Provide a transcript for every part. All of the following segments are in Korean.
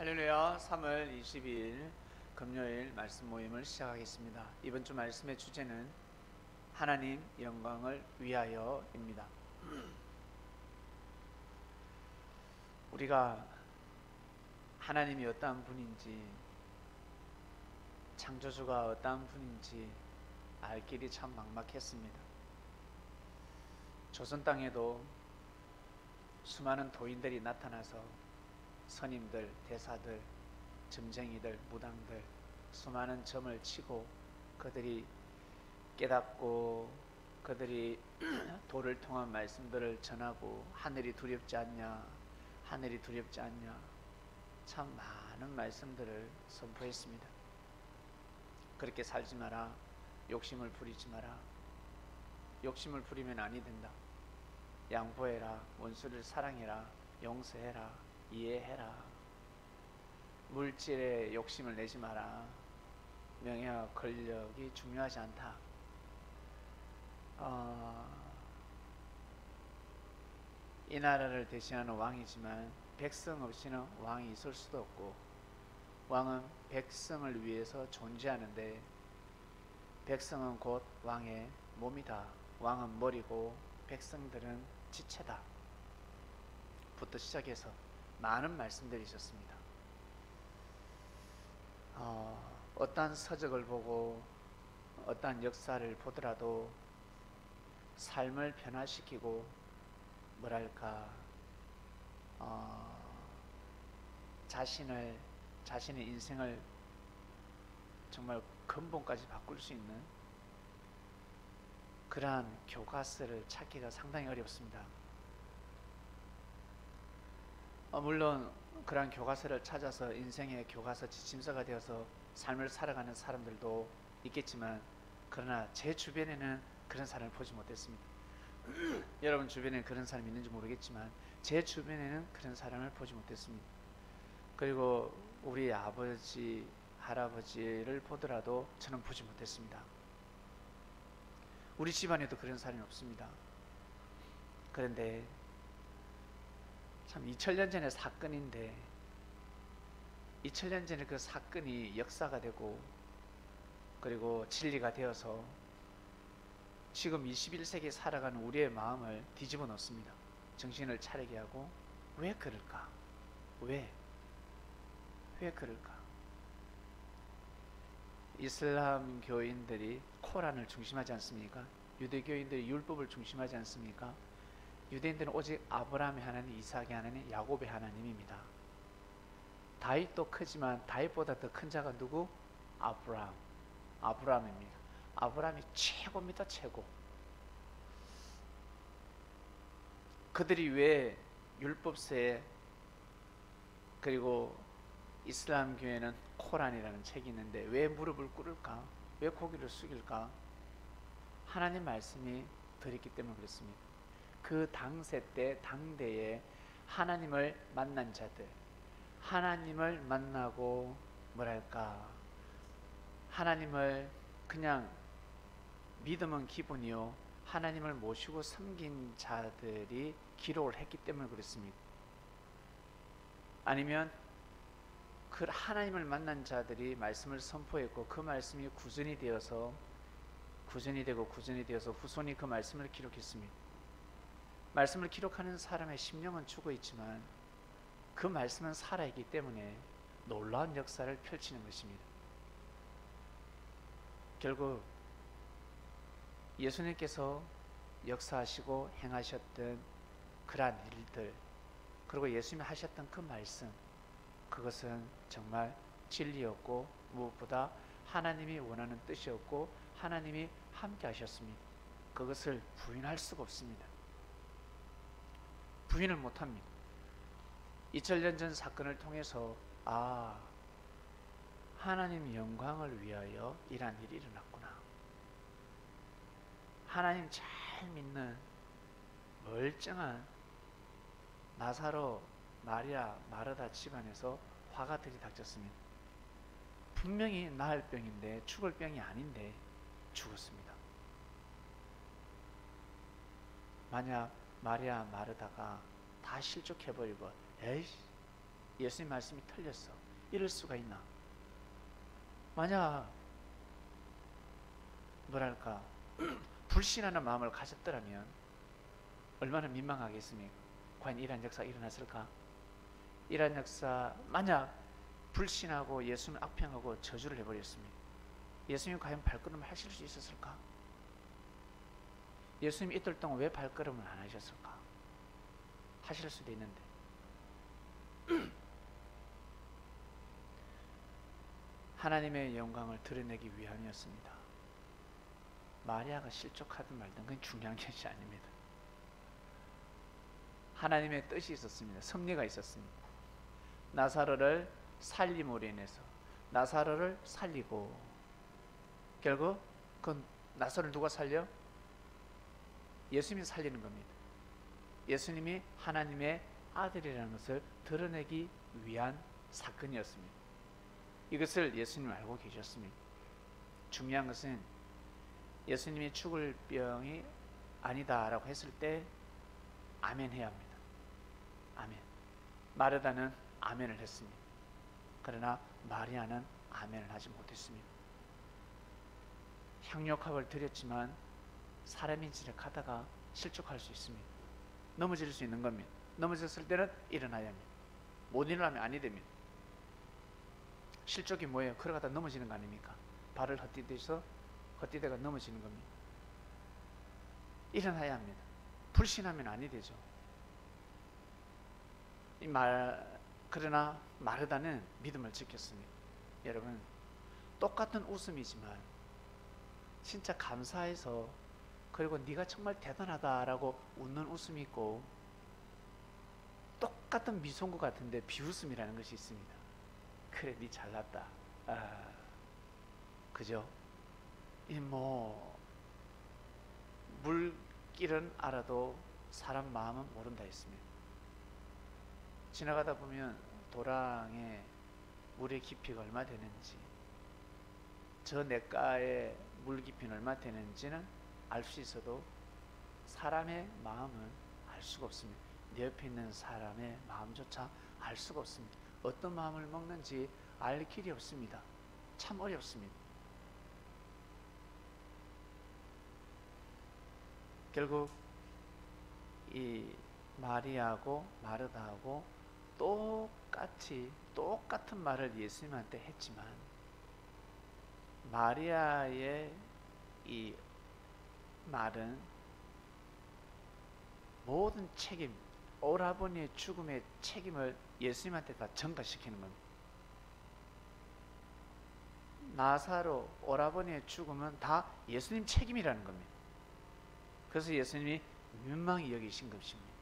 할렐루야. 3월 22일 금요일 말씀 모임을 시작하겠습니다. 이번 주 말씀의 주제는 하나님 영광을 위하여입니다. 우리가 하나님이 어떠한 분인지, 창조주가 어떠한 분인지 알 길이 참 막막했습니다. 조선 땅에도 수많은 도인들이 나타나서 선임들, 대사들, 점쟁이들, 무당들 수많은 점을 치고 그들이 깨닫고 그들이 도를 통한 말씀들을 전하고 하늘이 두렵지 않냐, 하늘이 두렵지 않냐, 참 많은 말씀들을 선포했습니다. 그렇게 살지 마라, 욕심을 부리지 마라, 욕심을 부리면 아니 된다, 양보해라, 원수를 사랑해라, 용서해라, 이해해라, 물질에 욕심을 내지 마라, 명예와 권력이 중요하지 않다. 이 나라를 대신하는 왕이지만 백성 없이는 왕이 있을 수도 없고, 왕은 백성을 위해서 존재하는데 백성은 곧 왕의 몸이다. 왕은 머리고 백성들은 지체다. 부터 시작해서 많은 말씀들이 있었습니다. 어떠한 서적을 보고 어떠한 역사를 보더라도 삶을 변화시키고 자신의 인생을 정말 근본까지 바꿀 수 있는 그러한 교과서를 찾기가 상당히 어렵습니다. 물론 그러한 교과서를 찾아서 인생의 교과서 지침서가 되어서 삶을 살아가는 사람들도 있겠지만, 그러나 제 주변에는 그런 사람을 보지 못했습니다. 여러분 주변에 그런 사람이 있는지 모르겠지만 제 주변에는 그런 사람을 보지 못했습니다. 그리고 우리 아버지, 할아버지를 보더라도 저는 보지 못했습니다. 우리 집안에도 그런 사람이 없습니다. 그런데 참 2000년 전의 사건인데 2000년 전에 그 사건이 역사가 되고 그리고 진리가 되어서 지금 21세기에 살아가는 우리의 마음을 뒤집어 놓습니다. 정신을 차리게 하고, 왜 그럴까? 왜 그럴까? 이슬람 교인들이 코란을 중심하지 않습니까? 유대교인들이 율법을 중심하지 않습니까? 유대인들은 오직 아브라함의 하나님, 이삭의 하나님, 야곱의 하나님입니다. 다윗도 크지만 다윗보다 더 큰 자가 누구? 아브라함입니다. 아브라함이 최고입니다. 최고. 그들이 왜 율법서에, 그리고 이슬람 교회는 코란이라는 책이 있는데 왜 무릎을 꿇을까? 왜 고개를 숙일까? 하나님 말씀이 들었기 때문에 그렇습니다. 그 당세 때 당대에 하나님을 만난 자들, 하나님을 만나고 하나님을 그냥 믿음은 기본이요, 하나님을 모시고 섬긴 자들이 기록을 했기 때문에 그렇습니다. 아니면 그 하나님을 만난 자들이 말씀을 선포했고 그 말씀이 구전이 되어서 후손이 그 말씀을 기록했습니다. 말씀을 기록하는 사람의 심령은 죽어 있지만 그 말씀은 살아있기 때문에 놀라운 역사를 펼치는 것입니다. 결국 예수님께서 역사하시고 행하셨던 그러한 일들, 그리고 예수님이 하셨던 그 말씀, 그것은 정말 진리였고 무엇보다 하나님이 원하는 뜻이었고 하나님이 함께 하셨습니다. 그것을 부인할 수가 없습니다. 부인을 못합니다. 2000년 전 사건을 통해서 하나님 영광을 위하여 이러한 일이 일어났구나. 하나님 잘 믿는 멀쩡한 나사로, 마리아, 마르다 집안에서 화가 들이닥쳤습니다. 분명히 나을 병인데, 죽을 병이 아닌데 죽었습니다. 만약 마리아, 마르다가 다 실족해버리고 에이씨 예수님 말씀이 틀렸어. 이럴 수가 있나? 만약 뭐랄까 불신하는 마음을 가졌더라면 얼마나 민망하겠습니까? 과연 이러한 역사가 일어났을까? 이러한 역사, 만약 불신하고 예수님을 악평하고 저주를 해버렸습니다. 예수님이 과연 발걸음을 하실 수 있었을까? 예수님이 이틀 동안 왜 발걸음을 안 하셨을까? 하실 수도 있는데 하나님의 영광을 드러내기 위함이었습니다. 마리아가 실족하든 말든 그건 중요한 것이 아닙니다. 하나님의 뜻이 있었습니다. 섭리가 있었습니다. 나사로를 살림으로 인해서 나사로를 살리고, 결국 그 나사로를 누가 살려? 예수님이 살리는 겁니다. 예수님이 하나님의 아들이라는 것을 드러내기 위한 사건이었습니다. 이것을 예수님 알고 계셨습니다. 중요한 것은 예수님이 죽을 병이 아니다라고 했을 때 아멘 해야 합니다. 아멘. 마르다는 아멘을 했습니다. 그러나 마리아는 아멘을 하지 못했습니다. 향료값을 드렸지만 사람이 지나가다가 실족할 수 있습니다. 넘어질 수 있는 겁니다. 넘어졌을 때는 일어나야 합니다. 못 일어나면 아니 됩니다. 실족이 뭐예요? 걸어가다 넘어지는 거 아닙니까? 발을 헛디뎌가 넘어지는 겁니다. 일어나야 합니다. 불신하면 아니 되죠. 그러나 마르다는 믿음을 지켰습니다. 여러분, 똑같은 웃음이지만 진짜 감사해서, 그리고 네가 정말 대단하다라고 웃는 웃음이 있고, 똑같은 미소인 것 같은데 비웃음이라는 것이 있습니다. 그래, 네 잘났다. 그죠? 이 물길은 알아도 사람 마음은 모른다 했습니다. 지나가다 보면 도랑에 물의 깊이가 얼마 되는지, 저 냇가의 물 깊이는 얼마 되는지는 알 수 있어도 사람의 마음은 알 수가 없습니다. 내 옆에 있는 사람의 마음조차 알 수가 없습니다. 어떤 마음을 먹는지 알 길이 없습니다. 참 어렵습니다. 결국 이 마리아하고 마르다하고 똑같은 말을 예수님한테 했지만, 마리아의 이 말은 모든 책임, 오라버니의 죽음의 책임을 예수님한테 다 전가시키는 겁니다. 나사로, 오라버니의 죽음은 다 예수님 책임이라는 겁니다. 그래서 예수님이 민망히 여기신 것입니다.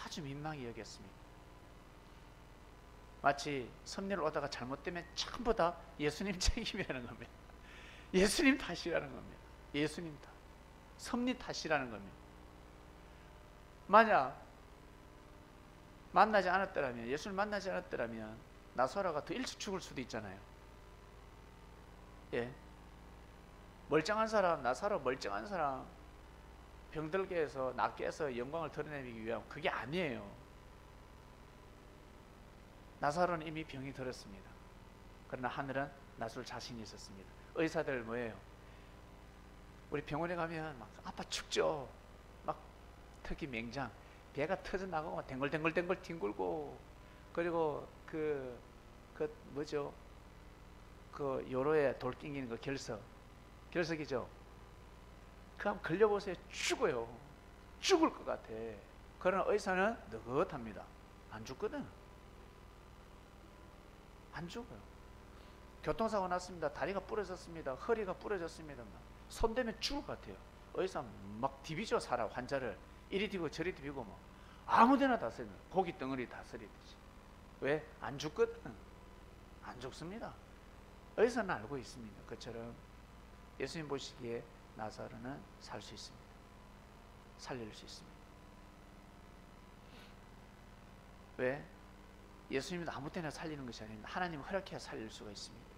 아주 민망히 여겼습니다. 마치 섭리를 오다가 잘못되면 전부 다 예수님 책임이라는 겁니다. 예수님 탓이라는 겁니다. 예수님 탓, 섭리 탓이라는 겁니다. 만약 만나지 않았더라면, 예수를 만나지 않았더라면 나사로가 더 일찍 죽을 수도 있잖아요. 예, 멀쩡한 사람, 나사로 멀쩡한 사람 병들게 해서 낫게 해서 영광을 드러내기 위한, 그게 아니에요. 나사로는 이미 병이 들었습니다. 그러나 하늘은 나설 자신이 있었습니다. 의사들 뭐예요? 우리 병원에 가면 막 아파 죽죠. 막 특히 맹장, 배가 터져 나가고 댕글댕글 뒹굴고, 그리고 그 뭐죠? 그 요로에 돌 낑기는 거 결석이죠. 그 한번 걸려보세요. 죽어요. 죽을 것 같아. 그러나 의사는 느긋합니다. 안 죽거든. 안 죽어요. 교통사고 났습니다. 다리가 부러졌습니다. 허리가 부러졌습니다. 손 대면 죽을 것 같아요. 의사 막 디비죠. 사람 환자를 이리 디비고 저리 디비고 뭐 아무데나 다 쓰는, 고기 덩어리 다 쓰리듯이. 왜? 안 죽거든. 안 죽습니다. 의사는 알고 있습니다. 그처럼 예수님 보시기에 나사로는 살 수 있습니다. 살릴 수 있습니다. 왜? 예수님은 아무 때나 살리는 것이 아닙니다. 하나님은 허락해야 살릴 수가 있습니다.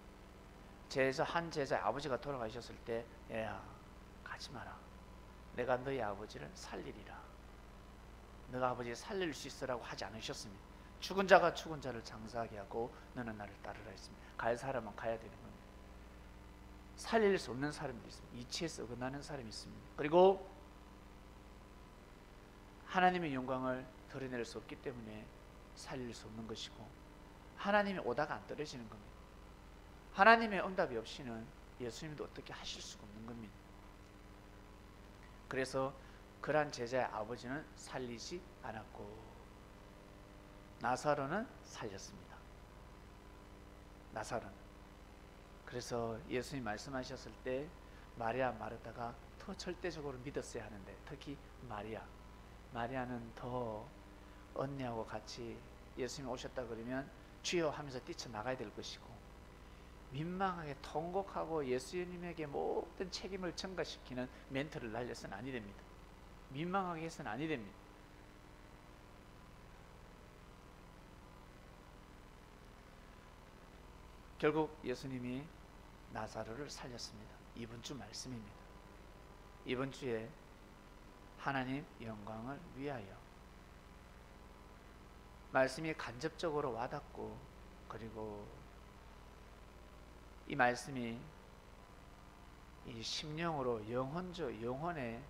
한 제자의 아버지가 돌아가셨을 때, 얘야 가지 마라. 내가 너희 아버지를 살리리라. 너가 아버지를 살릴 수 있으라고 하지 않으셨습니다. 죽은 자가 죽은 자를 장사하게 하고 너는 나를 따르라 했습니다. 갈 사람은 가야 되는 겁니다. 살릴 수 없는 사람도 있습니다. 이치에서 어긋나는 사람이 있습니다. 그리고 하나님의 영광을 드러낼 수 없기 때문에 살릴 수 없는 것이고, 하나님이 오다가 안 떨어지는 겁니다. 하나님의 응답이 없이는 예수님도 어떻게 하실 수가 없는 겁니다. 그래서 그러한 제자의 아버지는 살리지 않았고 나사로는 살렸습니다. 나사로는. 그래서 예수님 말씀하셨을 때 마리아 마르다가 더 절대적으로 믿었어야 하는데, 특히 마리아는 더 언니하고 같이 예수님 오셨다 그러면 주여 하면서 뛰쳐나가야 될 것이고, 민망하게 통곡하고 예수님에게 모든 책임을 전가시키는 멘트를 날려서는 아니 됩니다. 민망하게 해서는 아니 됩니다. 결국 예수님이 나사로를 살렸습니다. 이번 주 말씀입니다. 이번 주에 하나님 영광을 위하여, 말씀이 간접적으로 와닿고, 그리고 이 말씀이 이 심령으로 영혼의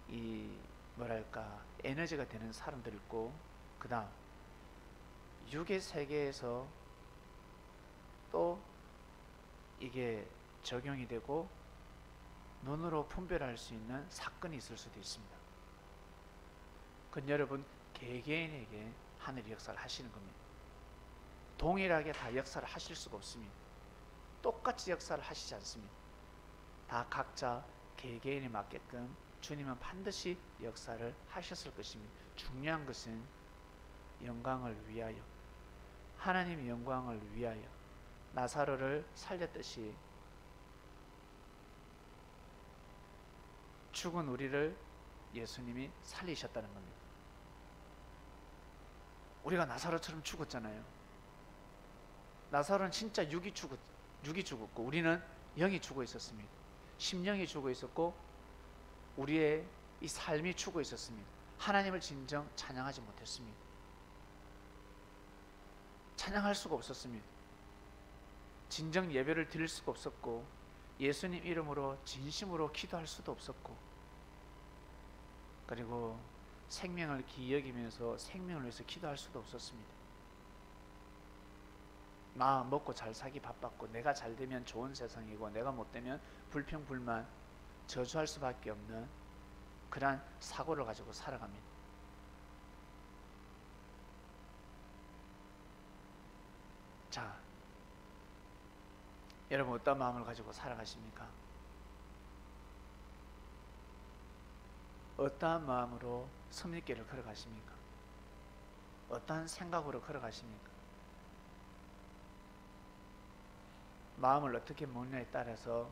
이 뭐랄까 에너지가 되는 사람들 있고, 그 다음 육의 세계에서 또 이게 적용이 되고 눈으로 분별할 수 있는 사건이 있을 수도 있습니다. 그건 여러분 개개인에게 하늘이 역사를 하시는 겁니다. 동일하게 다 역사를 하실 수가 없습니다. 똑같이 역사를 하시지 않습니다. 다 각자 개개인에 맞게끔 주님은 반드시 역사를 하셨을 것입니다. 중요한 것은 영광을 위하여, 하나님의 영광을 위하여 나사로를 살렸듯이 죽은 우리를 예수님이 살리셨다는 겁니다. 우리가 나사로처럼 죽었잖아요. 나사로는 진짜 육이 죽었고 우리는 영이 죽어 있었습니다. 심령이 죽어 있었고 우리의 이 삶이 죽어 있었습니다. 하나님을 진정 찬양하지 못했습니다. 찬양할 수가 없었습니다. 진정 예배를 드릴 수가 없었고, 예수님 이름으로 진심으로 기도할 수도 없었고, 그리고 생명을 귀히 여기면서 생명을 위해서 기도할 수도 없었습니다. 나 먹고 잘 살기 바빴고, 내가 잘 되면 좋은 세상이고 내가 못 되면 불평불만 저주할 수밖에 없는 그러한 사고를 가지고 살아갑니다. 자, 여러분 어떤 마음을 가지고 살아가십니까? 어떠한 마음으로 섭리길을 걸어가십니까? 어떠한 생각으로 걸어가십니까? 마음을 어떻게 먹느냐에 따라서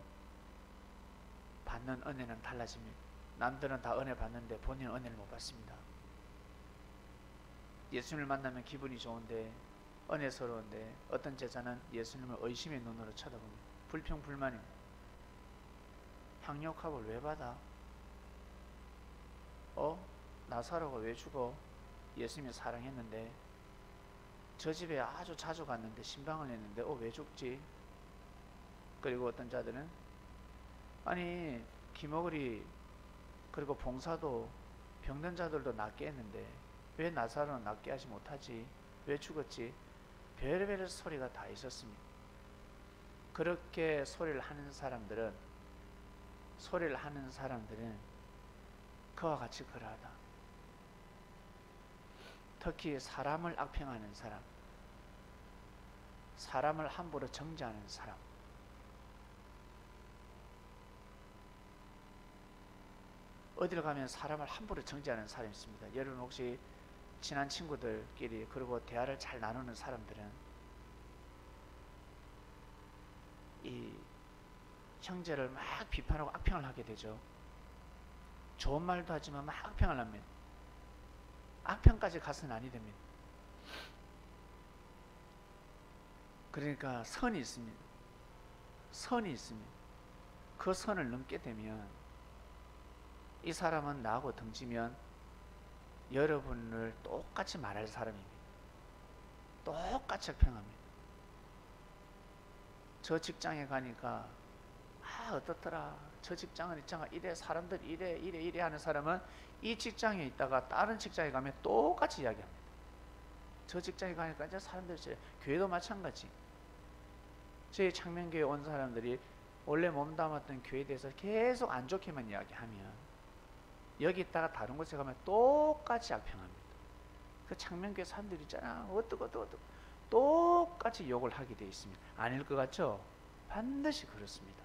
받는 은혜는 달라집니다. 남들은 다 은혜 받는데 본인은 은혜를 못 받습니다. 예수님을 만나면 기분이 좋은데, 은혜스러운데, 어떤 제자는 예수님을 의심의 눈으로 쳐다봅니다. 불평불만입니다. 향유값을 왜 받아? 나사로가 왜 죽어? 예수님이 사랑했는데, 저 집에 아주 자주 갔는데 신방을 했는데 왜 죽지? 그리고 어떤 자들은 아니 기머거리 그리고 봉사도 병든 자들도 낫게 했는데 왜 나사로는 낫게 하지 못하지? 왜 죽었지? 별의별 소리가 다 있었습니다. 그렇게 소리를 하는 사람들은 그와 같이 그러하다. 특히 사람을 악평하는 사람, 사람을 함부로 정죄하는 사람, 어딜 가면 사람을 함부로 정죄하는 사람이 있습니다. 여러분 혹시 친한 친구들끼리 그리고 대화를 잘 나누는 사람들은 이 형제를 막 비판하고 악평을 하게 되죠. 좋은 말도 하지만 막 악평을 합니다. 악평까지 가서는 아니 됩니다. 그러니까 선이 있습니다. 그 선을 넘게 되면 이 사람은 나하고 등지면 여러분을 똑같이 말할 사람입니다. 똑같이 악평합니다. 저 직장에 가니까 어떻더라, 저 직장은 있잖아, 이래 사람들 이래 하는 사람은 이 직장에 있다가 다른 직장에 가면 똑같이 이야기합니다. 저 직장에 가니까 이제 사람들이, 교회도 마찬가지. 저희 창명교회 온 사람들이 원래 몸담았던 교회에 대해서 계속 안 좋게만 이야기하면 여기 있다가 다른 곳에 가면 똑같이 악평합니다. 그 창명교회 사람들 있잖아, 어떡 똑같이 욕을 하게 되어 있습니다. 아닐 것 같죠? 반드시 그렇습니다.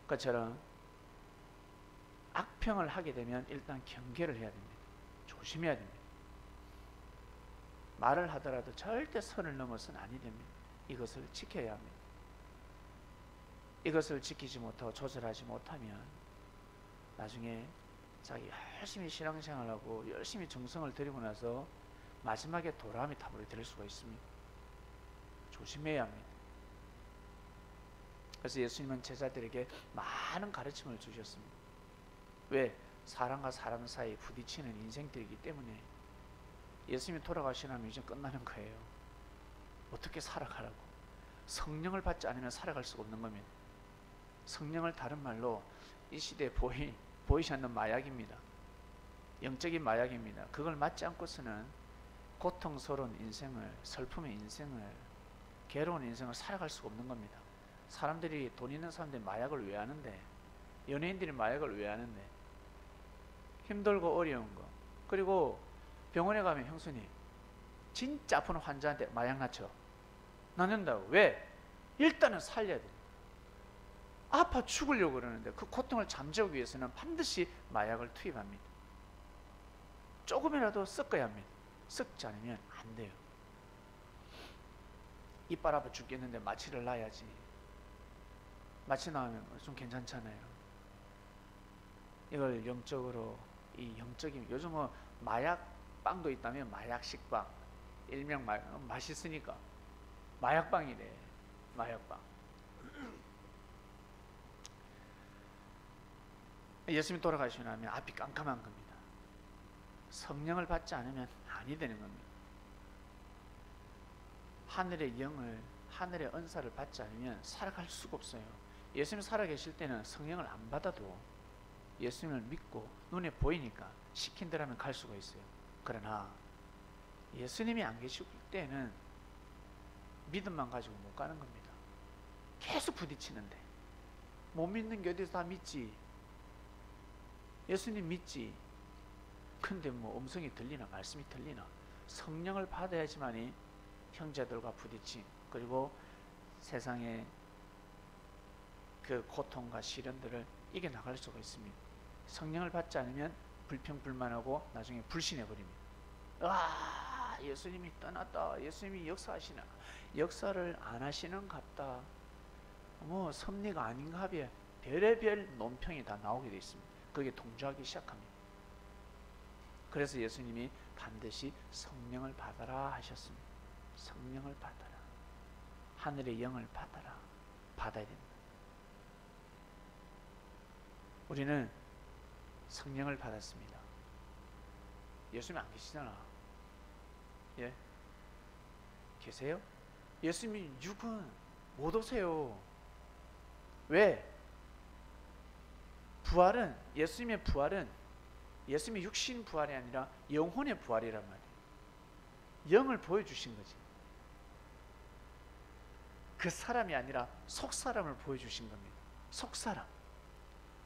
그처럼 악평을 하게 되면 일단 경계를 해야 됩니다. 조심해야 됩니다. 말을 하더라도 절대 선을 넘어서는 아니 됩니다. 이것을 지켜야 합니다. 이것을 지키지 못하고 조절하지 못하면 나중에 자기 열심히 신앙생활하고 열심히 정성을 들이고 나서 마지막에 도람이 타버려 될 수가 있습니다. 조심해야 합니다. 그래서 예수님은 제자들에게 많은 가르침을 주셨습니다. 왜? 사람과 사람 사이 부딪히는 인생들이기 때문에. 예수님이 돌아가시면 이제 끝나는 거예요. 어떻게 살아가라고? 성령을 받지 않으면 살아갈 수가 없는 겁니다. 성령을 다른 말로 이 시대에 보이지 않는 마약입니다. 영적인 마약입니다. 그걸 맞지 않고서는 고통스러운 인생을, 슬픔의 인생을, 괴로운 인생을 살아갈 수가 없는 겁니다. 사람들이, 돈 있는 사람들이 마약을 왜 하는데, 연예인들이 마약을 왜 하는데, 힘들고 어려운 거. 그리고 병원에 가면 형수님, 진짜 아픈 환자한테 마약 낳는다고. 왜? 일단은 살려야 돼. 아파 죽으려고 그러는데 그 고통을 잠재우기 위해서는 반드시 마약을 투입합니다. 조금이라도 섞어야 합니다. 섞지 않으면 안 돼요. 이빨 아파 죽겠는데 마취를 놔야지. 마취 나오면 좀 괜찮잖아요. 이걸 영적으로, 이 영적인, 요즘은 마약빵도 있다면 마약식빵, 일명 맛있으니까 마약빵이래. 마약빵. 예수님이 돌아가시고 나면 앞이 깜깜한 겁니다. 성령을 받지 않으면 아니 되는 겁니다. 하늘의 영을, 하늘의 은사를 받지 않으면 살아갈 수가 없어요. 예수님이 살아계실 때는 성령을 안 받아도 예수님을 믿고 눈에 보이니까 시킨 대로 하면 갈 수가 있어요. 그러나 예수님이 안 계실 때는 믿음만 가지고 못 가는 겁니다. 계속 부딪히는데. 못 믿는 게 어디서 다 믿지. 예수님 믿지. 근데 뭐 음성이 들리나, 말씀이 들리나. 성령을 받아야지만이 형제들과 부딪힘, 그리고 세상의 그 고통과 시련들을 이겨나갈 수가 있습니다. 성령을 받지 않으면 불평불만하고 나중에 불신해버립니다. 예수님이 떠났다, 예수님이 역사하시나. 역사를 안 하시는 갑다, 뭐 섭리가 아닌가 하며 별의별 논평이 다 나오게 되어 있습니다. 그게 동조하기 시작합니다. 그래서 예수님이 반드시 성령을 받아라 하셨습니다. 성령을 받아라. 하늘의 영을 받아라. 받아야 됩니다. 우리는 성령을 받았습니다. 예수님 안 계시잖아. 예? 계세요? 예수님이 육은 못 오세요. 왜? 부활은, 예수님의 부활은 예수님의 육신 부활이 아니라 영혼의 부활이란 말이에요. 영을 보여주신 거지. 그 사람이 아니라 속사람을 보여주신 겁니다. 속사람.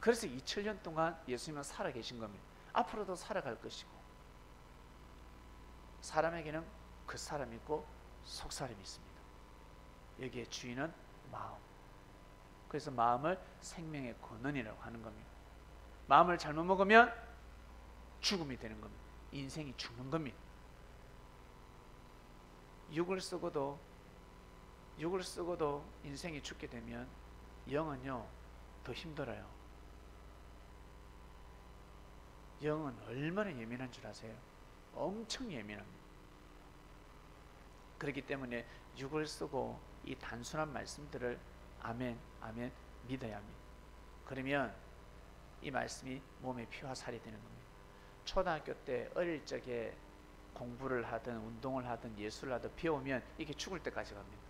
그래서 2000년 동안 예수님은 살아계신 겁니다. 앞으로도 살아갈 것이고, 사람에게는 그 사람이 있고 속사람이 있습니다. 여기에 주인은 마음. 그래서 마음을 생명의 근원이라고 하는 겁니다. 마음을 잘못 먹으면 죽음이 되는 겁니다. 인생이 죽는 겁니다. 육을 쓰고도 인생이 죽게 되면 영은요 더 힘들어요. 영은 얼마나 예민한 줄 아세요? 엄청 예민합니다. 그렇기 때문에 육을 쓰고 이 단순한 말씀들을 아멘, 아멘 믿어야 합니다. 그러면 이 말씀이 몸의 피와 살이 되는 겁니다. 초등학교 때 어릴 적에 공부를 하든 운동을 하든 예술을 하든 배우면 이게 죽을 때까지 갑니다.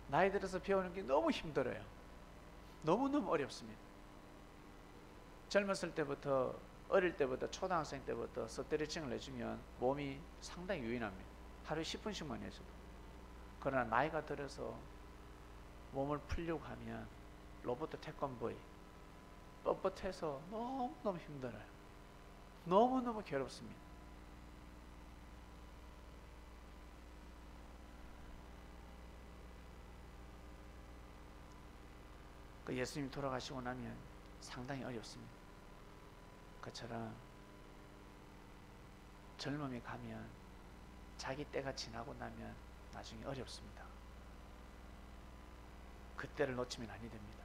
나이 들어서 배우는 게 너무 힘들어요. 너무너무 어렵습니다. 젊었을 때부터, 어릴 때부터, 초등학생 때부터 스트레칭을 해주면 몸이 상당히 유연합니다. 하루에 10분씩만 해줘도. 그러나 나이가 들어서 몸을 풀려고 하면 로버트 태권브이 뻣뻣해서 너무너무 힘들어요. 너무너무 괴롭습니다. 그 예수님 돌아가시고 나면 상당히 어렵습니다. 그처럼 젊음이 가면, 자기 때가 지나고 나면 나중에 어렵습니다. 그때를 놓치면 아니 됩니다.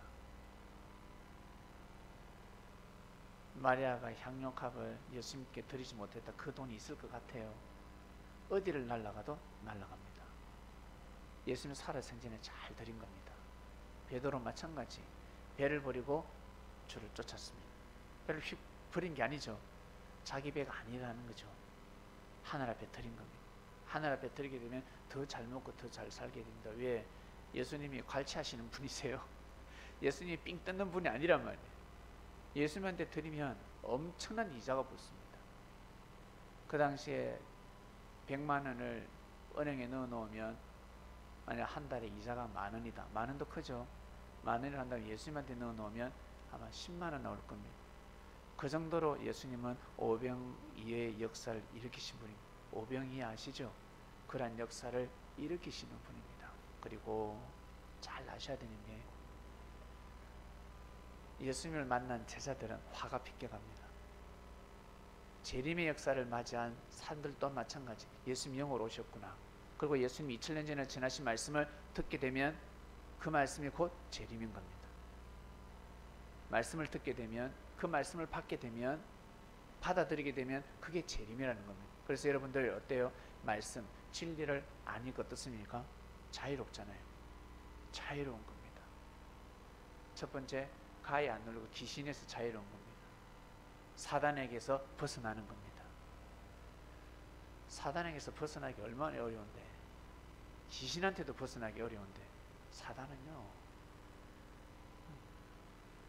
마리아가 향료값을 예수님께 드리지 못했다. 그 돈이 있을 것 같아요. 어디를 날아가도 날아갑니다. 예수님 살아생전에 잘 드린 겁니다. 베드로 마찬가지. 배를 버리고 주를 쫓았습니다. 배를 휙 버린 게 아니죠. 자기 배가 아니라는 거죠. 하늘 앞에 드린 겁니다. 하늘 앞에 드리게 되면 더 잘 먹고 더 잘 살게 됩니다. 왜? 예수님이 괄치하시는 분이세요. 예수님이 삥 뜯는 분이 아니란 말이에요. 예수님한테 드리면 엄청난 이자가 붙습니다. 그 당시에 100만 원을 은행에 넣어 놓으면 만약 한 달에 이자가 10,000원이다. 10,000원도 크죠. 10,000원을 한다면 예수님한테 넣어 놓으면 아마 10만 원 나올 겁니다. 그 정도로 예수님은 오병이어의 역사를 일으키신 분입니다. 오병이어 아시죠? 그러한 역사를 일으키시는 분입니다. 그리고 잘 아셔야 되는 게, 예수님을 만난 제자들은 화가 빚게 갑니다. 재림의 역사를 맞이한 사람들도 마찬가지. 예수님 영으로 오셨구나. 그리고 예수님이 2000년 전에 전하신 말씀을 듣게 되면 그 말씀이 곧 재림인 겁니다. 말씀을 듣게 되면, 그 말씀을 받게 되면, 받아들이게 되면 그게 재림이라는 겁니다. 그래서 여러분들 어때요? 말씀, 진리를 아니까 어떻습니까? 자유롭잖아요. 자유로운 겁니다. 첫 번째, 가히 안 누르고 귀신에서 자유로운 겁니다. 사단에게서 벗어나는 겁니다. 사단에게서 벗어나기 얼마나 어려운데, 귀신한테도 벗어나기 어려운데, 사단은요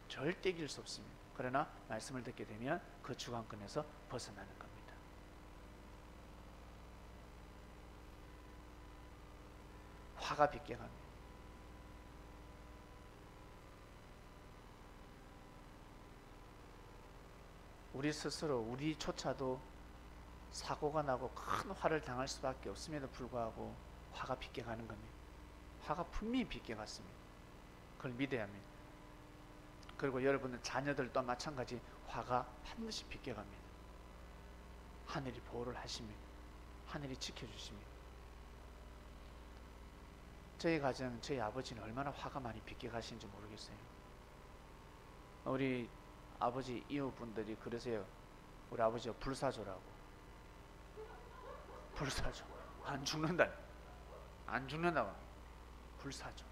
절대 이길 수 없습니다. 그러나 말씀을 듣게 되면 그 주관권에서 벗어나는 겁니다. 화가 빚게 갑니다. 우리 스스로, 우리조차도 사고가 나고 큰 화를 당할 수밖에 없음에도 불구하고 화가 빚게 가는 겁니다. 화가 분명히 빚게 갔습니다. 그걸 믿어야 합니다. 그리고 여러분들 자녀들도 마찬가지 화가 반드시 빚게 갑니다. 하늘이 보호를 하십니다. 하늘이 지켜주십니다. 저희 가정, 저희 아버지는 얼마나 화가 많이 빚게 가시는지 모르겠어요. 우리 아버지 이웃분들이 그러세요. 우리 아버지가 불사조라고. 불사조. 안 죽는다. 안 죽는다고. 불사조.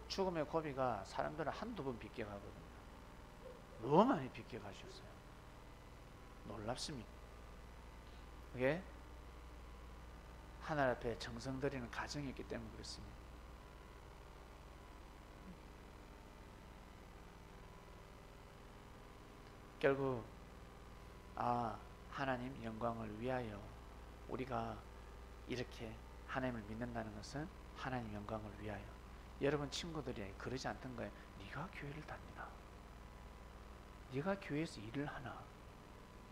죽음의 고비가 사람들은 한두 번 빚게 가거든요. 너무 많이 빚게 가셨어요. 놀랍습니다. 그게 하늘 앞에 정성 들이는 가정이었기 때문에 그렇습니다. 결국 하나님 영광을 위하여 우리가 이렇게 하나님을 믿는다는 것은 하나님 영광을 위하여. 여러분 친구들이 그러지 않던 거예요. 네가 교회를 다니나? 네가 교회에서 일을 하나?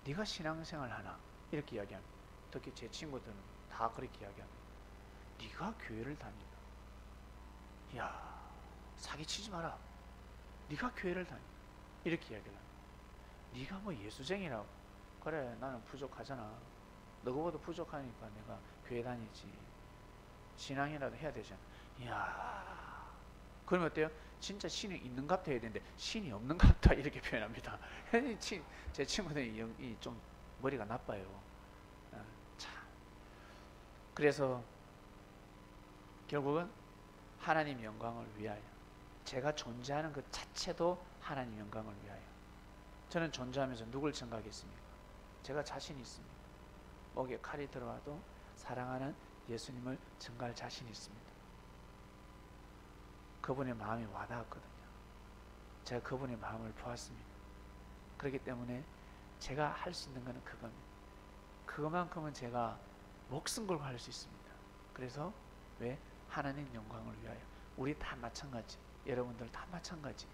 네가 신앙생활 하나? 이렇게 이야기합니다. 특히 제 친구들은 다 그렇게 이야기합니다. 네가 교회를 다니나? 야, 사기치지 마라. 네가 교회를 다니. 이렇게 이야기를 합니다. 네가 뭐 예수쟁이라고. 그래, 나는 부족하잖아. 너보다 부족하니까 내가 교회 다니지. 신앙이라도 해야 되잖아. 이야, 그러면 어때요? 진짜 신이 있는갑다 해야 되는데 신이 없는갑다 이렇게 표현합니다. 제 친구들이 좀 머리가 나빠요. 참. 그래서 결국은 하나님 영광을 위하여, 제가 존재하는 그 자체도 하나님 영광을 위하여. 저는 존재하면서 누굴 생각했습니까? 제가 자신 있습니다. 목에 칼이 들어와도 사랑하는 예수님을 증거할 자신이 있습니다. 그분의 마음이 와닿았거든요. 제가 그분의 마음을 보았습니다. 그렇기 때문에 제가 할 수 있는 것은 그겁니다. 그것만큼은 제가 목숨 걸고 할 수 있습니다. 그래서 왜? 하나님 영광을 위하여. 우리 다 마찬가지, 여러분들 다 마찬가지.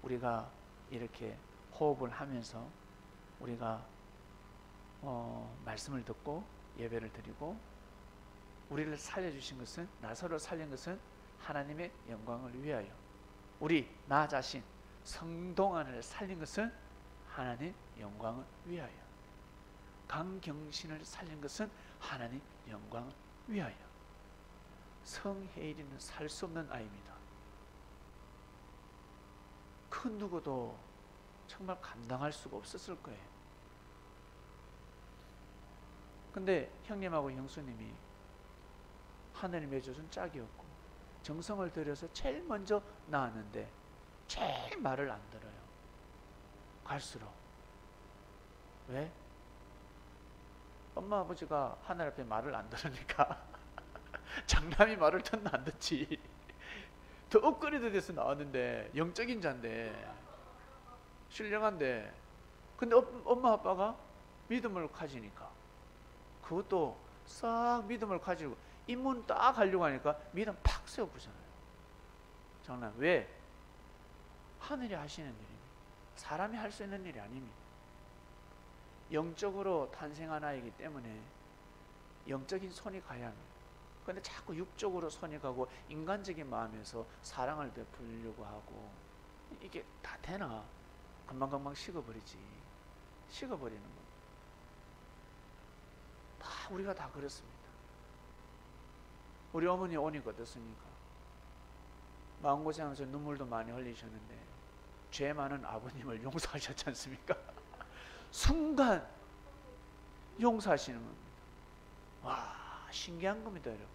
우리가 이렇게 호흡을 하면서 우리가 말씀을 듣고 예배를 드리고 우리를 살려주신 것은, 나서로 살린 것은 하나님의 영광을 위하여. 우리 나 자신 성동안을 살린 것은 하나님 영광을 위하여. 강경신을 살린 것은 하나님 영광을 위하여. 성혜일이는 살 수 없는 아이입니다. 그 누구도 정말 감당할 수가 없었을 거예요. 근데 형님하고 형수님이 하늘이 맺어준 짝이었고 정성을 들여서 제일 먼저 낳았는데 제일 말을 안 들어요. 갈수록. 왜? 엄마 아버지가 하늘 앞에 말을 안 들으니까 장남이 말을 듣나 안 듣지. 더 업그레이드 돼서 나왔는데 영적인 자인데 신령한데, 근데 엄마 아빠가 믿음을 가지니까 그것도 싹 믿음을 가지고 입문 딱 하려고 하니까 믿음 팍 세워보잖아요. 장난. 왜? 하늘이 하시는 일입니다. 사람이 할 수 있는 일이 아닙니다. 영적으로 탄생한 아이기 때문에 영적인 손이 가야 합니다. 그런데 자꾸 육적으로 손이 가고 인간적인 마음에서 사랑을 베풀려고 하고, 이게 다 되나? 금방금방 식어버리지. 식어버리는 겁니다. 다 우리가 다 그렇습니다. 우리 어머니 오니까 어떻습니까? 마음고생하면서 눈물도 많이 흘리셨는데 죄 많은 아버님을 용서하셨지 않습니까? 순간 용서하시는 겁니다. 와, 신기한 겁니다, 여러분.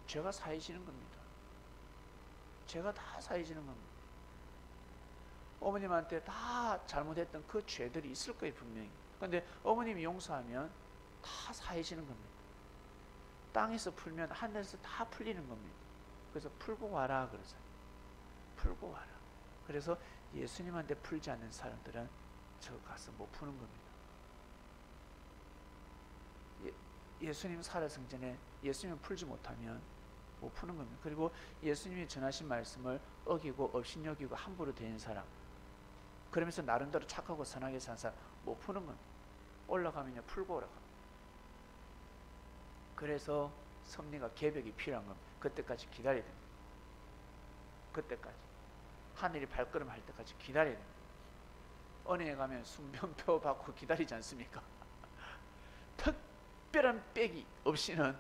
죄가 사해지는 겁니다. 죄가 다 사해지는 겁니다. 어머님한테 다 잘못했던 그 죄들이 있을 거예요, 분명히. 그런데 어머님이 용서하면 다 사해지는 겁니다. 땅에서 풀면 하늘에서 다 풀리는 겁니다. 그래서 풀고 와라 그러죠. 풀고 와라. 그래서 예수님한테 풀지 않는 사람들은 저 가서 못 푸는 겁니다. 예수님 살아생 전에 예수님 풀지 못하면 못 푸는 겁니다. 그리고 예수님이 전하신 말씀을 어기고 업신여기고 함부로 대는 사람, 그러면서 나름대로 착하고 선하게 산 사람 못 푸는 겁니다. 올라가면요 풀고 올라갑니다. 그래서 섭리가 개벽이 필요한 겁니다. 그때까지 기다려야 됩니다. 그때까지 하늘이 발걸음 할 때까지 기다려야 됩니다. 은행에 가면 순변표 받고 기다리지 않습니까? 특별한 백이 없이는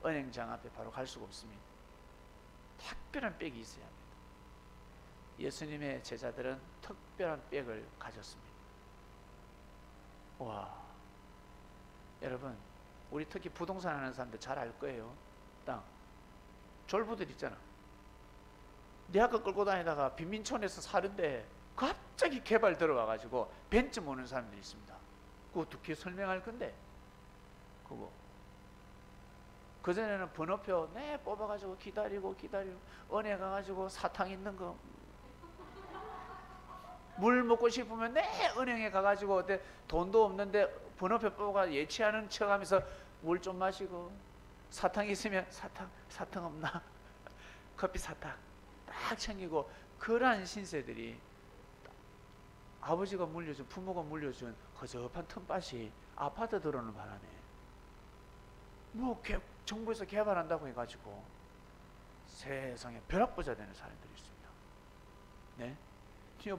은행장 앞에 바로 갈 수가 없습니다. 특별한 백이 있어야 합니다. 예수님의 제자들은 특별한 백을 가졌습니다. 와, 여러분, 우리 특히 부동산 하는 사람들 잘 알 거예요. 땅 졸부들 있잖아. 내 아까 끌고 다니다가 빈민촌에서 사는데 갑자기 개발 들어와가지고 벤츠 모는 사람들이 있습니다. 그거 어떻게 설명할 건데? 그거 그전에는 번호표 뽑아가지고 기다리고 은행 가가지고 사탕 있는 거 물 먹고 싶으면 은행에 가가지고 어때 돈도 없는데 번호표 뽑아가 예치하는 척하면서 물 좀 마시고, 사탕 있으면 사탕 없나? 커피 사탕 딱 챙기고, 그러한 신세들이 아버지가 물려준, 부모가 물려준 허접한 틈밭이 아파트 들어오는 바람에 뭐 정부에서 개발한다고 해가지고 세상에 벼락부자 되는 사람들이 있습니다. 네? 이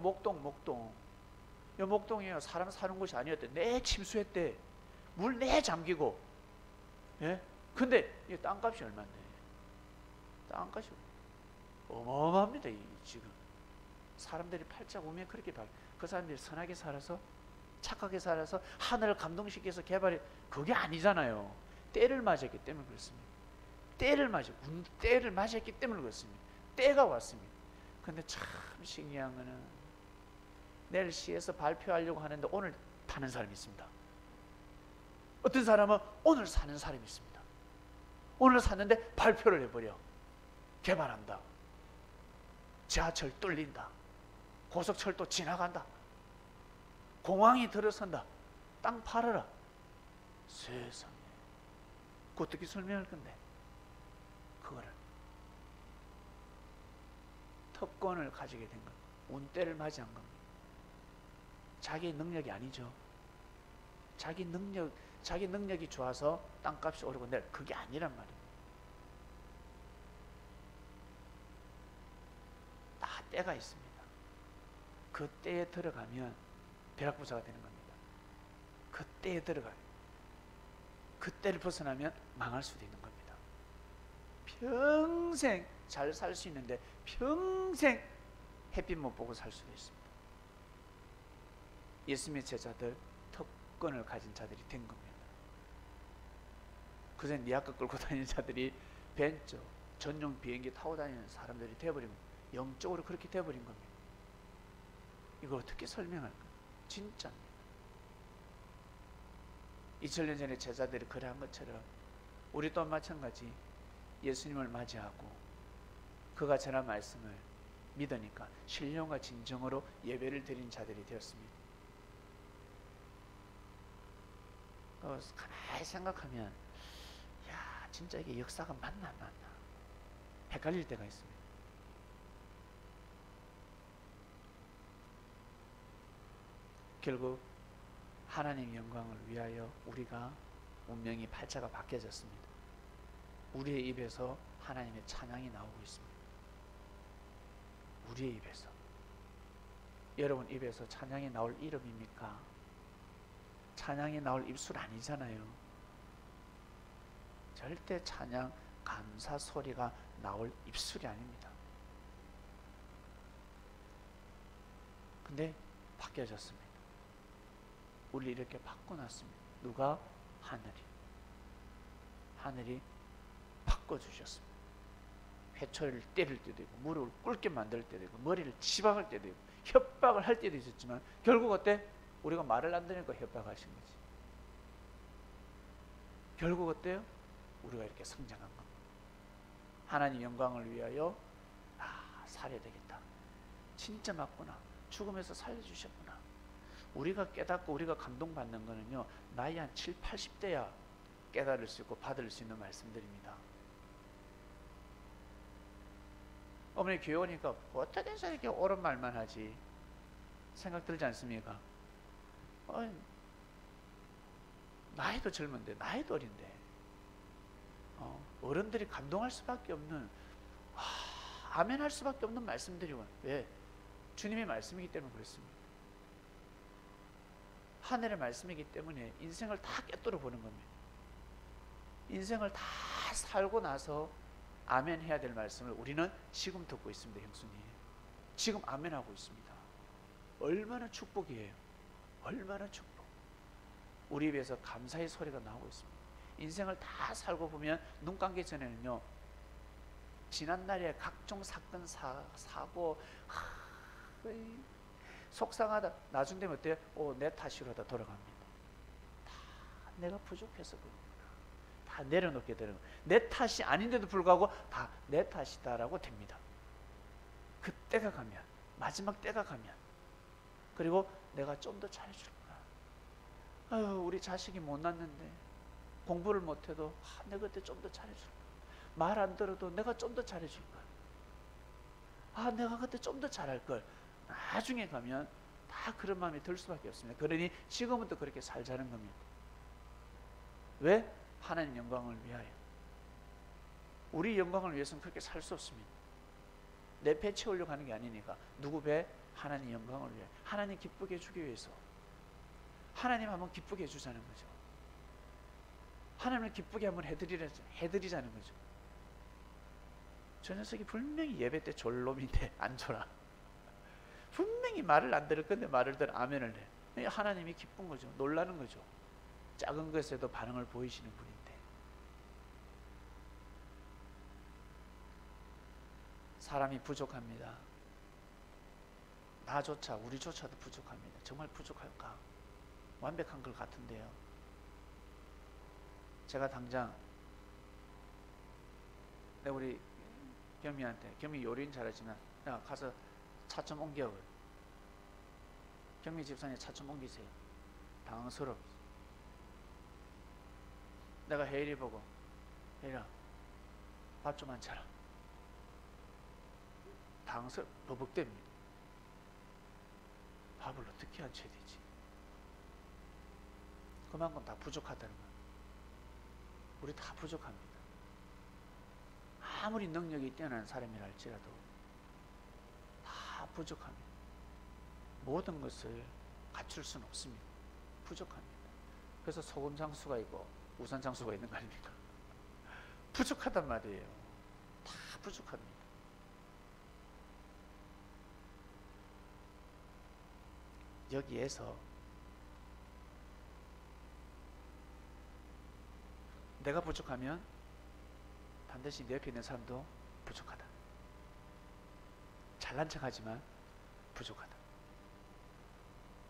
목동이요 사람 사는 곳이 아니었대. 내 침수했대. 물 내 잠기고. 예? 근데 이 땅값이 얼마인데? 땅값이 어마어마합니다. 지금 사람들이 팔짝 오면 그렇게 그 사람들이 선하게 살아서 착하게 살아서 하늘을 감동시켜서 개발이, 그게 아니잖아요. 때를 맞았기 때문에 그렇습니다. 때를 맞았기 때문에 그렇습니다. 때가 왔습니다. 근데 참 신기한 거는 내일 시에서 발표하려고 하는데 오늘 타는 사람이 있습니다. 어떤 사람은 오늘 사는 사람이 있습니다. 오늘 샀는데 발표를 해버려. 개발한다. 지하철 뚫린다. 고속철도 지나간다. 공항이 들어선다. 땅 팔아라. 세상에. 그거 어떻게 설명할 건데? 그거를 특권을 가지게 된 겁니다. 운때를 맞이한 겁니다. 자기 능력이 아니죠. 자기 능력이 좋아서 땅값이 오르고 내려, 그게 아니란 말이에요. 다 때가 있습니다. 그 때에 들어가면 벼락부자가 되는 겁니다. 그 때에 들어가면, 그 때를 벗어나면 망할 수도 있는 겁니다. 평생 잘 살 수 있는데 평생 햇빛 못 보고 살 수도 있습니다. 예수님의 제자들, 특권을 가진 자들이 된 겁니다. 그전 니아까 끌고 다니는 자들이 벤처, 전용 비행기 타고 다니는 사람들이 되어버린 겁니다. 영적으로 그렇게 되어버린 겁니다. 이걸 어떻게 설명할까? 진짜입니다. 2000년 전에 제자들이 그러한 것처럼 우리 또한 마찬가지 예수님을 맞이하고 그가 전한 말씀을 믿으니까 신령과 진정으로 예배를 드린 자들이 되었습니다. 가만히 생각하면 야, 진짜 이게 역사가 맞나 안 맞나 헷갈릴 때가 있습니다. 결국 하나님 영광을 위하여 우리가 운명이 팔자가 바뀌어졌습니다. 우리의 입에서 하나님의 찬양이 나오고 있습니다. 우리의 입에서. 여러분 입에서 찬양이 나올 이름입니까? 찬양이 나올 입술 아니잖아요. 절대 찬양, 감사 소리가 나올 입술이 아닙니다. 근데 바뀌어졌습니다. 우리 이렇게 바꿔놨습니다. 누가? 하늘이 바꿔주셨습니다. 회초리를 때릴 때도 있고 무릎을 꿇게 만들 때도 있고 머리를 치박할 때도 있고 협박을 할 때도 있었지만 결국 어때? 우리가 말을 안 들으니까 협박하신 거지. 결국 어때요? 우리가 이렇게 성장한 겁니다. 하나님 영광을 위하여 살아야 되겠다. 진짜 맞구나. 죽음에서 살려주셨구나. 우리가 깨닫고 우리가 감동받는 거는요, 나이 한 7, 80대야 깨달을 수 있고 받을 수 있는 말씀들입니다. 어머니 교회 오니까 어떻게 해서 이렇게 옳은 말만 하지 생각 들지 않습니까? 나이도 젊은데 나이도 어린데 어른들이 감동할 수밖에 없는 아멘 할 수밖에 없는 말씀들이고. 왜? 주님의 말씀이기 때문에 그렇습니다. 하늘의 말씀이기 때문에 인생을 다 꿰뚫어 보는 겁니다. 인생을 다 살고 나서 아멘 해야 될 말씀을 우리는 지금 듣고 있습니다. 형수님 지금 아멘 하고 있습니다. 얼마나 축복이에요. 얼마나 축복. 우리 입에서 감사의 소리가 나오고 있습니다. 인생을 다 살고 보면 눈 감기 전에는요, 지난날의 각종 사건 사고 속상하다. 나중 되면 어때요? 내 탓이로 다 돌아갑니다. 다 내가 부족해서 그렇구나. 다 내려놓게 되는 거예요. 내 탓이 아닌데도 불구하고 다 내 탓이다라고 됩니다. 그 때가 가면, 마지막 때가 가면, 그리고 내가 좀 더 잘해줄 거야. 우리 자식이 못 낳는데 공부를 못해도 내가 그때 좀 더 잘해줄 거야. 말 안 들어도 내가 좀 더 잘해줄 거야. 내가 그때 좀 더 잘할 걸. 나중에 가면 다 그런 마음이 들 수밖에 없습니다. 그러니 지금부터 그렇게 살자는 겁니다. 왜? 하나님 영광을 위하여. 우리 영광을 위해서는 그렇게 살 수 없습니다. 내 배 채우려고 하는 게 아니니까. 누구 배? 하나님 영광을 위하여. 하나님 기쁘게 해주기 위해서. 하나님 한번 기쁘게 해주자는 거죠. 하나님을 기쁘게 한번 해드리자는 거죠. 저 녀석이 분명히 예배 때 졸놈인데 안 졸아. 분명히 말을 안 들을 건데 말을 들어 아멘을 해. 하나님이 기쁜 거죠. 놀라는 거죠. 작은 것에도 반응을 보이시는 분인데. 사람이 부족합니다. 나조차 우리조차도 부족합니다. 정말 부족할까? 완벽한 것 같은데요. 제가 당장 우리 경미한테, 경미 요리는 잘하지만 야 가서 차 좀 옮겨. 경미 집사님 차 좀 옮기세요. 당황스럽. 내가 혜일이 보고 혜일아 밥 좀 안 차라. 당황스럽 버벅댑니다. 밥을 어떻게 안 쳐야 되지? 그만큼 다 부족하다는 거예요. 우리 다 부족합니다. 아무리 능력이 뛰어난 사람이라 할지라도 다 부족합니다. 모든 것을 갖출 수는 없습니다. 부족합니다. 그래서 소금 장수가 있고 우산 장수가 있는 거 아닙니까? 부족하단 말이에요. 다 부족합니다. 여기에서 내가 부족하면 반드시 내 옆에 있는 사람도 부족하다. 잘난 척하지만 부족하다.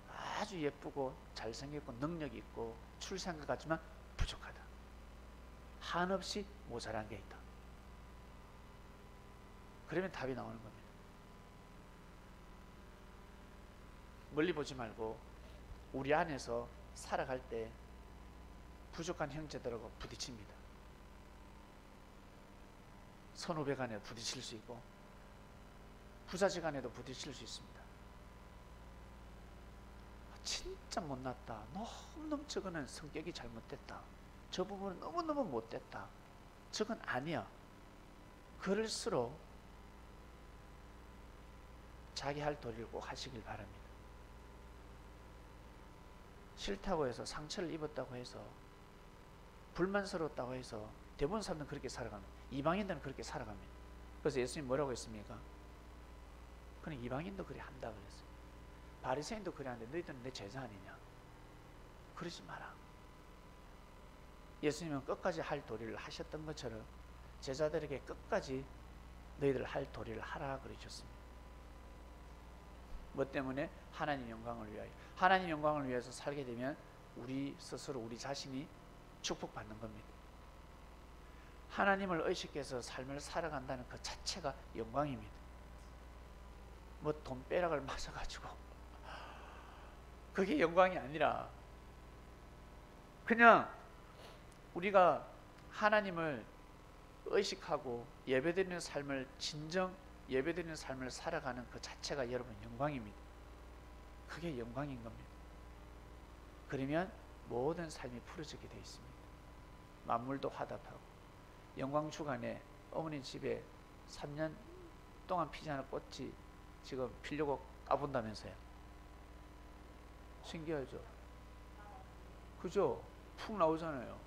아주 예쁘고 잘생겼고 능력이 있고 출세한 것 같지만 부족하다. 한없이 모자란 게 있다. 그러면 답이 나오는 겁니다. 멀리 보지 말고 우리 안에서 살아갈 때 부족한 형제들하고 부딪힙니다. 선후배 간에 부딪힐 수 있고 부자지 간에도 부딪힐 수 있습니다. 진짜 못났다. 너무너무 저거는 성격이 잘못됐다. 저 부분은 너무너무 못됐다. 저건 아니야. 그럴수록 자기 할 도리를 꼭 하시길 바랍니다. 싫다고 해서 상처를 입었다고 해서 불만스러웠다고 해서 대부분 사람들은 그렇게 살아갑니다. 이방인들은 그렇게 살아갑니다. 그래서 예수님 뭐라고 했습니까? 그냥 이방인도 그래 한다 그랬어요. 바리새인도 그래 하는데 너희들은 내 제자 아니냐? 그러지 마라. 예수님은 끝까지 할 도리를 하셨던 것처럼 제자들에게 끝까지 너희들 할 도리를 하라 그러셨습니다. 뭐 때문에? 하나님 영광을 위하여. 하나님 영광을 위해서 살게 되면 우리 스스로 우리 자신이 축복받는 겁니다. 하나님을 의식해서 삶을 살아간다는 그 자체가 영광입니다. 뭐 돈벼락을 맞아가지고 그게 영광이 아니라 그냥 우리가 하나님을 의식하고 예배드리는 삶을 진정 예배드리는 삶을 살아가는 그 자체가 여러분 영광입니다. 그게 영광인 겁니다. 그러면 모든 삶이 풀어지게 되어 있습니다. 만물도 화답하고 영광 주간에 어머니 집에 3년 동안 피지 않은 꽃이 지금 피려고 까본다면서요. 신기하죠? 그죠? 푹 나오잖아요.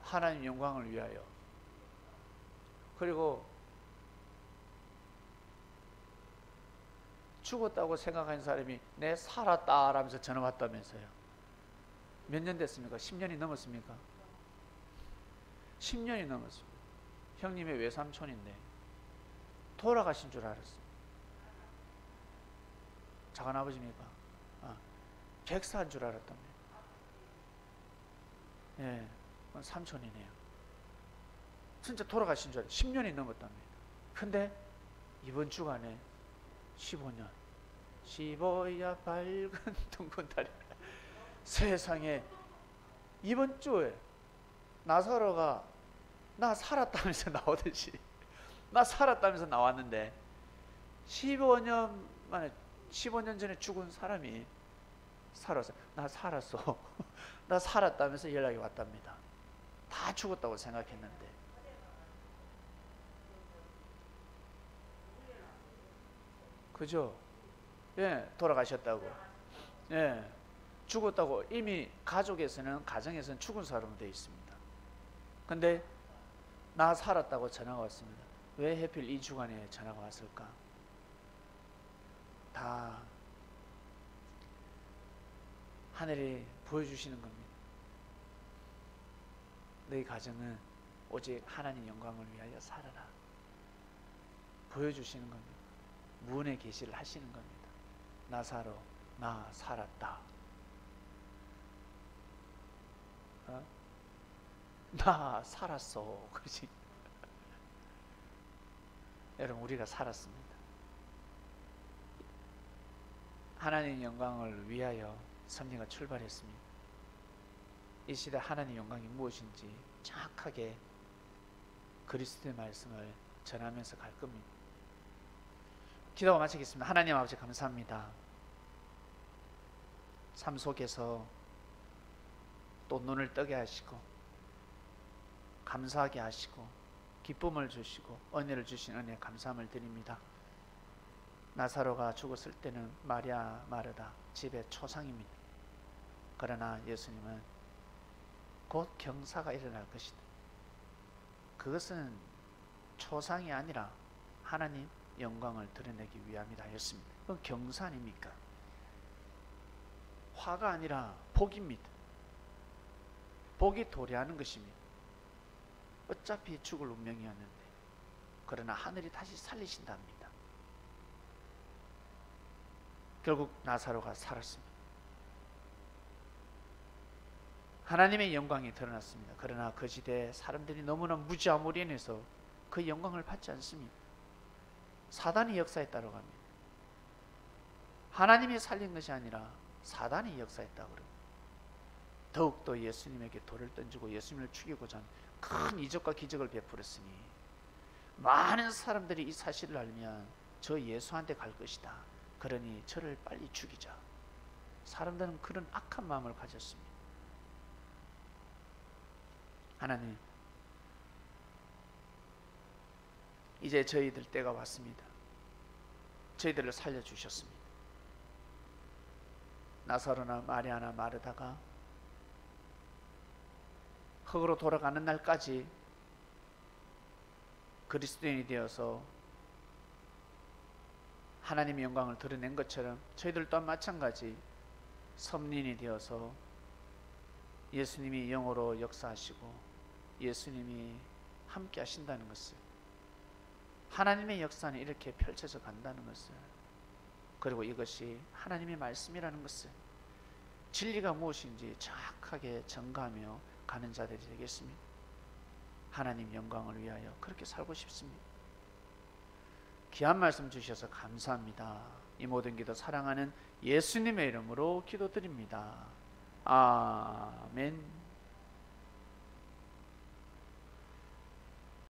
하나님 영광을 위하여. 그리고 죽었다고 생각하는 사람이 내 살았다 라면서 전화 왔다면서요. 몇 년 됐습니까? 10년이 넘었습니까? 10년이 넘었습니다. 형님의 외삼촌인데 돌아가신 줄 알았어요. 작은아버지입니까? 객사한 줄 알았답니다. 예, 삼촌이네요. 진짜 돌아가신 줄 알았어요. 10년이 넘었답니다. 근데 이번 주간에 15년 15야 밝은 둥근 달이 세상에 이번 주에 나사로가 나 살았다면서 나오듯이 나 살았다면서 나왔는데 15년 만에 15년 전에 죽은 사람이 살았어. 나 살았어. 나 살았다면서 연락이 왔답니다. 다 죽었다고 생각했는데 그죠? 예, 돌아가셨다고. 예, 죽었다고 이미 가족에서는 가정에서는 죽은 사람으로 되어 있습니다. 근데 나 살았다고 전화가 왔습니다. 왜 하필 이 주간에 전화가 왔을까? 다 하늘이 보여주시는 겁니다. 너희 가정은 오직 하나님 영광을 위하여 살아라. 보여주시는 겁니다. 무언의 계시를 하시는 겁니다. 나사로 나 살았다. 나 살았어. 그렇지? 여러분, 우리가 살았습니다. 하나님의 영광을 위하여 섭리가 출발했습니다. 이 시대 하나님의 영광이 무엇인지 정확하게 그리스도의 말씀을 전하면서 갈 겁니다. 기도가 마치겠습니다. 하나님 아버지, 감사합니다. 삶 속에서 또 눈을 뜨게 하시고 감사하게 하시고 기쁨을 주시고 은혜를 주신 은혜에 감사함을 드립니다. 나사로가 죽었을 때는 마리아 마르다 집의 초상입니다. 그러나 예수님은 곧 경사가 일어날 것이다. 그것은 초상이 아니라 하나님 영광을 드러내기 위함이다 했습니다. 그건 경사 아닙니까? 화가 아니라 복입니다. 복이 도래하는 것입니다. 어차피 죽을 운명이었는데 그러나 하늘이 다시 살리신답니다. 결국 나사로가 살았습니다. 하나님의 영광이 드러났습니다. 그러나 그 시대에 사람들이 너무나 무지아무리해서 그 영광을 받지 않습니다. 사단이 역사에 따라갑니다. 하나님이 살린 것이 아니라 사단이 역사했다고 그럽니다. 더욱더 예수님에게 돌을 던지고 예수님을 죽이고자 하는 큰 이적과 기적을 베풀었으니 많은 사람들이 이 사실을 알면 저 예수한테 갈 것이다. 그러니 저를 빨리 죽이자. 사람들은 그런 악한 마음을 가졌습니다. 하나님, 이제 저희들 때가 왔습니다. 저희들을 살려주셨습니다. 나사로나 마리아나 마르다가 흙으로 돌아가는 날까지 그리스도인이 되어서 하나님의 영광을 드러낸 것처럼 저희들 또한 마찬가지 섭린이 되어서 예수님이 영으로 역사하시고 예수님이 함께 하신다는 것을, 하나님의 역사는 이렇게 펼쳐져 간다는 것을, 그리고 이것이 하나님의 말씀이라는 것을, 진리가 무엇인지 정확하게 전가하며 가는 자들이 되겠습니다. 하나님 영광을 위하여 그렇게 살고 싶습니다. 귀한 말씀 주셔서 감사합니다. 이 모든 기도 사랑하는 예수님의 이름으로 기도드립니다. 아멘.